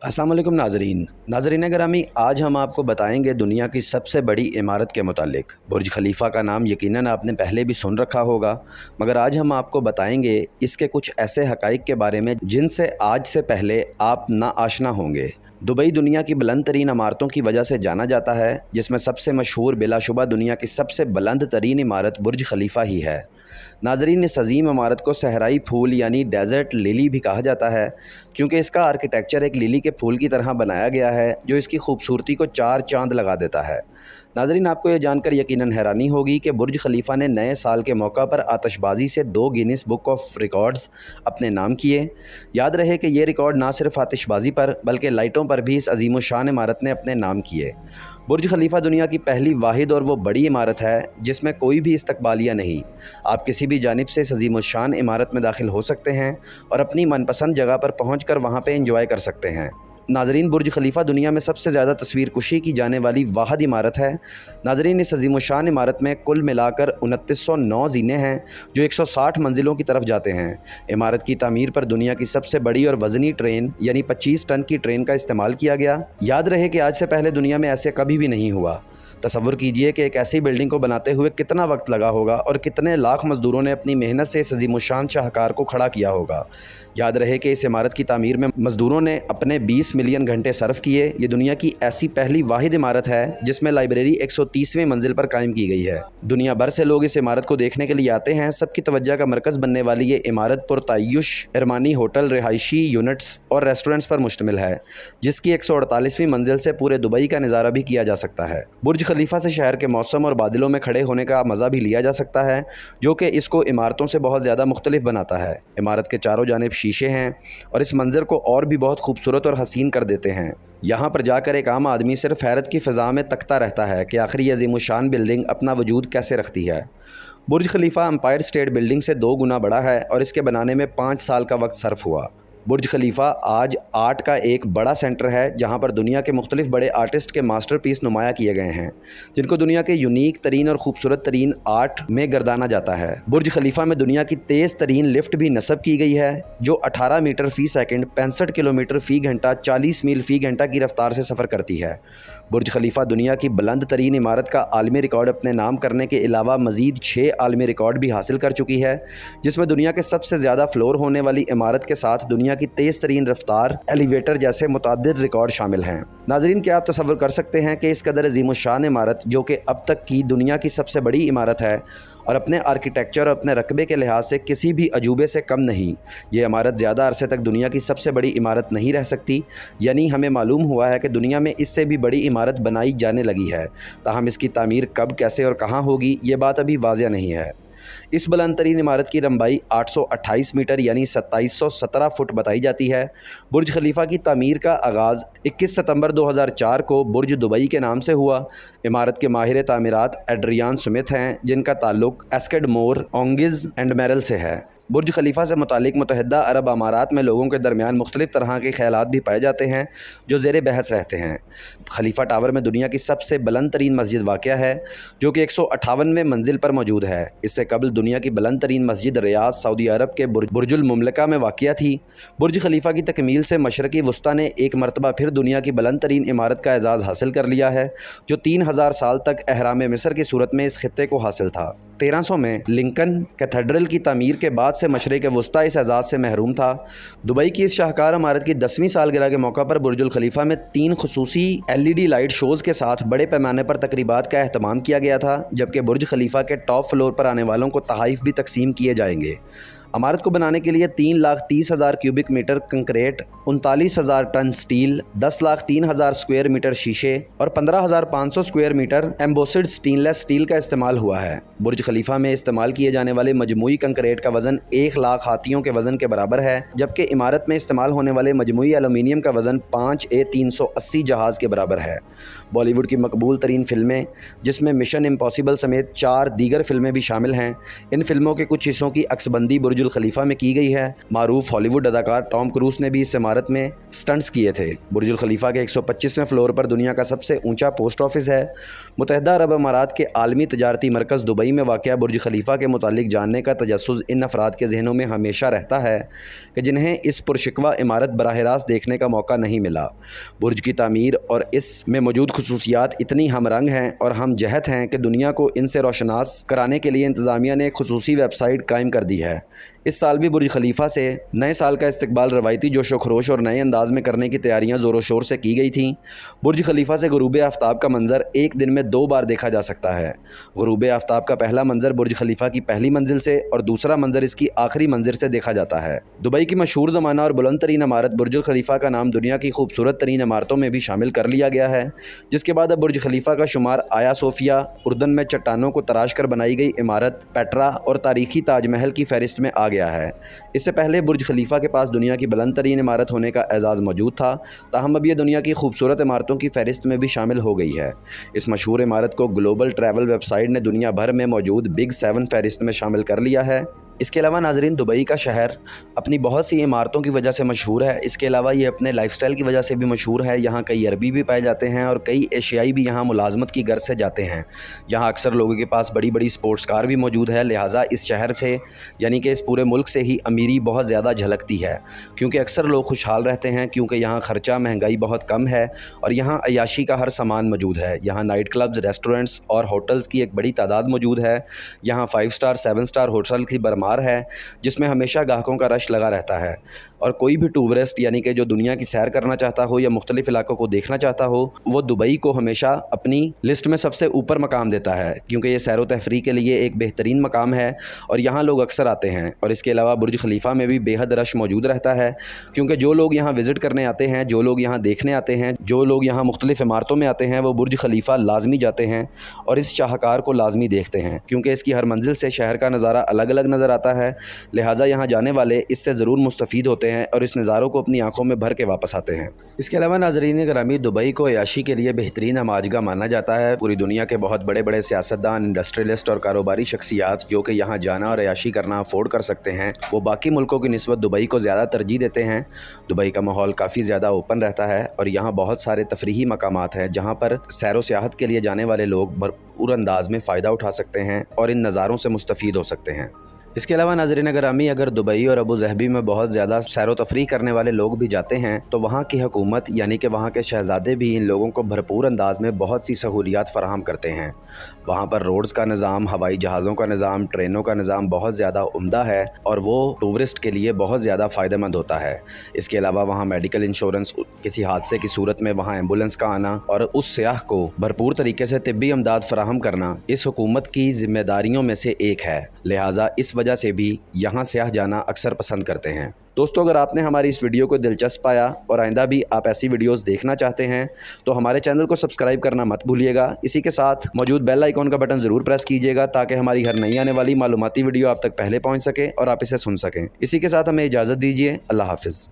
अस्सलाम वालेकुम नाजरीन ग्रामी, आज हम आपको बताएंगे दुनिया की सबसे बड़ी इमारत के मुतालिक। बुर्ज खलीफा का नाम यकीनन आपने पहले भी सुन रखा होगा, मगर आज हम आपको बताएंगे इसके कुछ ऐसे हक़ाइक़ के बारे में जिनसे आज से पहले आप ना आशना होंगे। दुबई दुनिया की बुलंद तरीन इमारतों की वजह से जाना जाता है, जिसमें सबसे मशहूर बिलाशुबा दुनिया की सबसे बुलंद तरीन इमारत बुर्ज खलीफा ही है। नाजरीन, इस अजीम इमारत को सहराई फूल यानी डेजर्ट लिली भी कहा जाता है, क्योंकि इसका आर्किटेक्चर एक लिली के फूल की तरह बनाया गया है, जो इसकी खूबसूरती को चार चांद लगा देता है। नाजरीन, आपको यह जानकर यकीनन हैरानी होगी कि बुर्ज खलीफा ने नए साल के मौका पर आतिशबाजी से 2 गिनीज बुक ऑफ रिकॉर्ड्स अपने नाम किए। याद रहे कि ये रिकॉर्ड ना सिर्फ आतिशबाजी पर बल्कि लाइटों पर भी इस अजीम शान इमारत ने अपने नाम किए। बुर्ज खलीफा दुनिया की पहली वाहिद और वो बड़ी इमारत है जिसमें कोई भी इस्तकबालिया नहीं। आप किसी भी जानिब से इस अजीम शान इमारत में दाखिल हो सकते हैं और अपनी मनपसंद जगह पर पहुँच कर वहाँ पर इंजॉय कर सकते हैं। नाजरीन, बुर्ज खलीफा दुनिया में सबसे ज़्यादा तस्वीर कुशी की जाने वाली वाहिद इमारत है। नाजरीन, इस अजीम शान इमारत में कुल मिलाकर 2909 ज़ीने हैं जो 160 मंजिलों की तरफ जाते हैं। इमारत की तामीर पर दुनिया की सबसे बड़ी और वज़नी ट्रेन यानी 25 टन की ट्रेन का इस्तेमाल किया गया। याद रहे कि आज से पहले दुनिया में ऐसे कभी भी नहीं हुआ। तसव्वुर कीजिए कि एक ऐसी बिल्डिंग को बनाते हुए कितना वक्त लगा होगा और कितने लाख मज़दूरों ने अपनी मेहनत से इस अज़ीमुश्शान शाहकार को खड़ा किया होगा। याद रहे कि इस इमारत की तामीर में मज़दूरों ने अपने 20 मिलियन घंटे सर्फ किए। ये दुनिया की ऐसी पहली वाहिद इमारत है जिसमें लाइब्रेरी 130वें मंजिल पर कायम की गई है। दुनिया भर से लोग इस इमारत को देखने के लिए आते हैं। सबकी तवज्जो का मरकज़ बनने वाली ये इमारत पुरतायुश इरमानी होटल, रिहायशी यूनिट्स और रेस्टोरेंट्स पर मुश्तमिल है, जिसकी 148वीं मंजिल से पूरे दुबई का नज़ारा भी किया जा सकता है। बुर्ज खलीफा से शहर के मौसम और बादलों में खड़े होने का मज़ा भी लिया जा सकता है, जो कि इसको इमारतों से बहुत ज़्यादा मुख्तलिफ बनाता है। इमारत के चारों जानिब शीशे हैं और इस मंजर को और भी बहुत खूबसूरत और हसीन कर देते हैं। यहाँ पर जाकर एक आम आदमी सिर्फ हैरत की फ़िज़ा में तकता रहता है कि आखिर ये अज़ीमुश्शान बिल्डिंग अपना वजूद कैसे रखती है। बुर्ज खलीफा एम्पायर स्टेट बिल्डिंग से 2 गुना बड़ा है और इसके बनाने में 5 साल का वक्त सर्फ हुआ। बुर्ज खलीफा आज आर्ट का एक बड़ा सेंटर है, जहाँ पर दुनिया के मुख्तलिफ बड़े आर्टिस्ट के मास्टरपीस नुमाया किए गए हैं, जिनको दुनिया के यूनिक तरीन और खूबसूरत तरीन आर्ट में गर्दाना जाता है। बुर्ज खलीफा में दुनिया की तेज़ तरीन लिफ्ट भी नस्ब की गई है, जो 18 मीटर फ़ी सेकंड, 65 किलोमीटर फ़ी घंटा, 40 मील फ़ी घंटा की रफ्तार से सफ़र करती है। बुर्ज खलीफा दुनिया की बुलंद तरीन इमारत का आलमी रिकॉर्ड अपने नाम करने के अलावा मज़ीद 6 आलमी रिकॉर्ड भी हासिल कर चुकी है, जिसमें दुनिया के सबसे ज़्यादा फ्लोर होने वाली इमारत के साथ दुनिया की तेज़ तरीन रफ्तार एलिवेटर जैसे मुतअद्दिद रिकॉर्ड शामिल हैं। नाजरीन, क्या आप तसव्वुर कर सकते हैं कि इस कदर अज़ीमुश्शान इमारत, जो कि अब तक की दुनिया की सबसे बड़ी इमारत है और अपने आर्किटेक्चर और अपने रकबे के लिहाज से किसी भी अजूबे से कम नहीं, ये इमारत ज़्यादा अरसे तक दुनिया की सबसे बड़ी इमारत नहीं रह सकती। यानी हमें मालूम हुआ है कि दुनिया में इससे भी बड़ी इमारत बनाई जाने लगी है। ताहम इसकी तामीर कब, कैसे और कहाँ होगी, ये बात अभी वाज़िया नहीं है। इस बुलंद तरीन इमारत की लंबाई 828 मीटर यानी 2717 फुट बताई जाती है। बुर्ज खलीफा की तामीर का आगाज़ 21 सितंबर 2004 को बुर्ज दुबई के नाम से हुआ। इमारत के माहिर तामीरात एड्रियान स्मिथ हैं, जिनका ताल्लुक एस्केडमोर, ओंगिज़ एंड मेरल से है। बुर्ज खलीफा से मुतालिक मुत्तहिदा अरब अमारात में लोगों के दरमियान मुख्तलिफ तरह के ख्यालात भी पाए जाते हैं, जो ज़ेर बहस रहते हैं। खलीफा टावर में दुनिया की सबसे बुलंद तरीन मस्जिद वाक़या है, जो कि 158वें मंजिल पर मौजूद है। इससे कबल दुनिया की बुलंद तरीन मस्जिद रियाद, सऊदी अरब के बुर्जुल मुमलका में वाक़या थी। बुर्ज खलीफा की तकमील से मशरक़ी वस्ता ने एक मरतबा फिर दुनिया की बुलंद तरीन इमारत का एजाज़ हासिल कर लिया है, जो 3000 साल तक एहराम मिस्र की सूरत में इस खित्ते को हासिल था। 1300 में लिंकन कैथेड्रल की तामीर के बाद से मशरिक़ वस्ता इस एजाज़ से महरूम था। दुबई की इस शाहकार इमारत की 10वीं सालगिरह के मौका पर बुर्जुल खलीफा में 3 खुसूसी LED लाइट शोज़ के साथ बड़े पैमाने पर तकरीबात का एहतमाम किया गया था, जबकि बुर्ज खलीफा के टॉप फ्लोर पर आने वालों को तहाइफ भी तकसीम किए जाएंगे। इमारत को बनाने के लिए 3,30,000 cubic metre concrete, 39,000 ton steel, 10,03,000 square metre शीशे और 15,500 square metre embossed stainless steel का इस्तेमाल हुआ है। बुर्ज खलीफा में इस्तेमाल किए जाने वाले मजमूई कंक्रीट का वज़न 1,00,000 हाथियों के वज़न के बराबर है, जबकि इमारत में इस्तेमाल होने वाले मजमूई एलुमिनियम का वज़न 5 A380 जहाज़ के बराबर है। बॉलीवुड की मकबूल तरीन फिल्में, जिसमें मिशन इम्पॉसिबल समेत 4 दीगर फिल्में भी शामिल हैं, इन फिल्मों के कुछ हिस्सों की अक्सबंदी बुर्ज खलीफा में की गई है। मारूफ हॉलीवुड अदाकार टॉम क्रूज ने भी इस इमारत में स्टंट्स किए थे। बुर्ज खलीफा के 125वें फ्लोर पर दुनिया का सबसे ऊंचा पोस्ट ऑफिस है। मुत्तहिदा अरब अमारात के आलमी तजारती मरकज़ दुबई में वाक़या बुर्ज खलीफा के मुतालिक जानने का तजस्सुस इन अफराद के जहनों में हमेशा रहता है कि जिन्हें इस पुरशिकवा इमारत बराह रास्त देखने का मौका नहीं मिला। बुर्ज की तामीर और इसमें मौजूद खुसूसियात इतनी हम रंग हैं और हम जहत हैं कि दुनिया को इनसे रोशनास कराने के लिए इंतज़ामिया ने एक खुसूसी वेबसाइट कायम कर दी है। इस साल भी बुर्ज खलीफा से नए साल का इस्तकबाल रवायती जोशो खरोश और नए अंदाज में करने की तैयारियां ज़ोरों शोर से की गई थीं। बुर्ज खलीफा से गुरूब आफ्ताब का मंजर एक दिन में 2 बार देखा जा सकता है। गुरूब आफ्ताब का पहला मंजर बुर्ज खलीफा की पहली मंजिल से और दूसरा मंजर इसकी आखिरी मंजिल से देखा जाता है। दुबई की मशहूर ज़माना और बुलंद तरीन इमारत बुर्ज खलीफा का नाम दुनिया की खूबसूरत तरीन इमारतों में भी शामिल कर लिया गया है, जिसके बाद अब बुर्ज खलीफा का शुमार आया सोफिया, उर्दन में चट्टानों को तराश कर बनाई गई इमारत, पेट्रा और तारीखी ताजमहल की फहरिस्त में आ गया है। इससे पहले बुर्ज खलीफा के पास दुनिया की बुलंद तरीन इमारत होने का एजाज़ मौजूद था, ताहम अब यह दुनिया की खूबसूरत इमारतों की फहरिस्त में भी शामिल हो गई है। इस मशहूर इमारत को ग्लोबल ट्रैवल वेबसाइट ने दुनिया भर में मौजूद बिग 7 फहरिस्त में शामिल कर लिया है। इसके अलावा नाज़रीन, दुबई का शहर अपनी बहुत सी इमारतों की वजह से मशहूर है। इसके अलावा ये अपने लाइफस्टाइल की वजह से भी मशहूर है। यहाँ कई अरबी भी पाए जाते हैं और कई एशियाई भी यहाँ मुलाजमत की गर्ज से जाते हैं। यहाँ अक्सर लोगों के पास बड़ी बड़ी स्पोर्ट्स कार भी मौजूद है। लिहाजा इस शहर से यानी कि इस पूरे मुल्क से ही अमीरी बहुत ज़्यादा झलकती है, क्योंकि अक्सर लोग खुशहाल रहते हैं, क्योंकि यहाँ ख़र्चा महंगाई बहुत कम है और यहाँ अयाशी का हर सामान मौजूद है। यहाँ नाइट क्लब्स, रेस्टोरेंट्स और होटल्स की एक बड़ी तादाद मौजूद है। यहाँ 5 स्टार 7 स्टार होटल की भरमार है, जिसमें हमेशा ग्राहकों का रश लगा रहता है। और कोई भी टूरिस्ट यानी कि जो दुनिया की सैर करना चाहता हो या मुख्तलिफ इलाकों को देखना चाहता हो, वो दुबई को हमेशा अपनी लिस्ट में सबसे ऊपर मकाम देता है, क्योंकि ये सैर व तफरीह के लिए एक बेहतरीन मकाम है और यहाँ लोग अक्सर आते हैं। और इसके अलावा बुर्ज खलीफा में भी बेहद रश मौजूद रहता है, क्योंकि जो लोग यहाँ विज़िट करने आते हैं, जो लोग यहाँ देखने आते हैं, जो लोग यहाँ मुख्तलिफ इमारतों में आते हैं, वो बुर्ज खलीफा लाजमी जाते हैं और इस शाहकार को लाजमी देखते हैं, क्योंकि इसकी हर मंजिल से शहर का नज़ारा अलग अलग नज़र आता है। लिहाजा यहाँ जाने वाले इससे ज़रूर मुस्तफ़ीद होते हैं और इस नज़ारों को अपनी आंखों में भर के वापस आते हैं। इसके अलावा नाज़रीन गिरामी, दुबई को अयाशी के लिए बेहतरीन हमाजगा माना जाता है। पूरी दुनिया के बहुत बड़े बड़े सियासतदान, इंडस्ट्रियलिस्ट और कारोबारी शख्सियात जो कि यहाँ जाना और अयाशी करना अफोर्ड कर सकते हैं, वो बाकी मुल्कों की निस्बत दुबई को ज़्यादा तरजीह देते हैं। दुबई का माहौल काफ़ी ज़्यादा ओपन रहता है और यहाँ बहुत सारे तफरीही मकामात हैं जहाँ पर सैर व सियाहत के लिए जाने वाले लोग भरपूर अंदाज में फ़ायदा उठा सकते हैं और इन नज़ारों से मुस्तफ़ीद हो सकते हैं। इसके अलावा नाज़रीन गिरामी, अगर दुबई और अबू ज़हबी में बहुत ज़्यादा सैर व तफरीह करने वाले लोग भी जाते हैं तो वहाँ की हुकूमत यानी कि वहाँ के शहज़ादे भी इन लोगों को भरपूर अंदाज में बहुत सी सहूलियात फ़राहम करते हैं। वहाँ पर रोड्स का निज़ाम, हवाई जहाज़ों का निज़ाम, ट्रेनों का निज़ाम बहुत ज़्यादा उम्दा है और वो टूरिस्ट के लिए बहुत ज़्यादा फ़ायदेमंद होता है। इसके अलावा वहाँ मेडिकल इंश्योरेंस, किसी हादसे की सूरत में वहाँ एम्बुलेंस का आना और उस सयाह को भरपूर तरीके से तिब्बी इमदाद फ़राहम करना इस हुकूमत की ज़िम्मेदारियों में से एक है। लिहाजा इस वजह से भी यहाँ सयाह जाना अक्सर पसंद करते हैं। दोस्तों, अगर आपने हमारी इस वीडियो को दिलचस्प पाया और आइंदा भी आप ऐसी वीडियोस देखना चाहते हैं तो हमारे चैनल को सब्सक्राइब करना मत भूलिएगा। इसी के साथ मौजूद बेल आइकॉन का बटन ज़रूर प्रेस कीजिएगा ताकि हमारी हर नई आने वाली मालूमाती वीडियो आप तक पहले पहुंच सके और आप इसे सुन सकें। इसी के साथ हमें इजाज़त दीजिए। अल्लाह हाफ़िज़।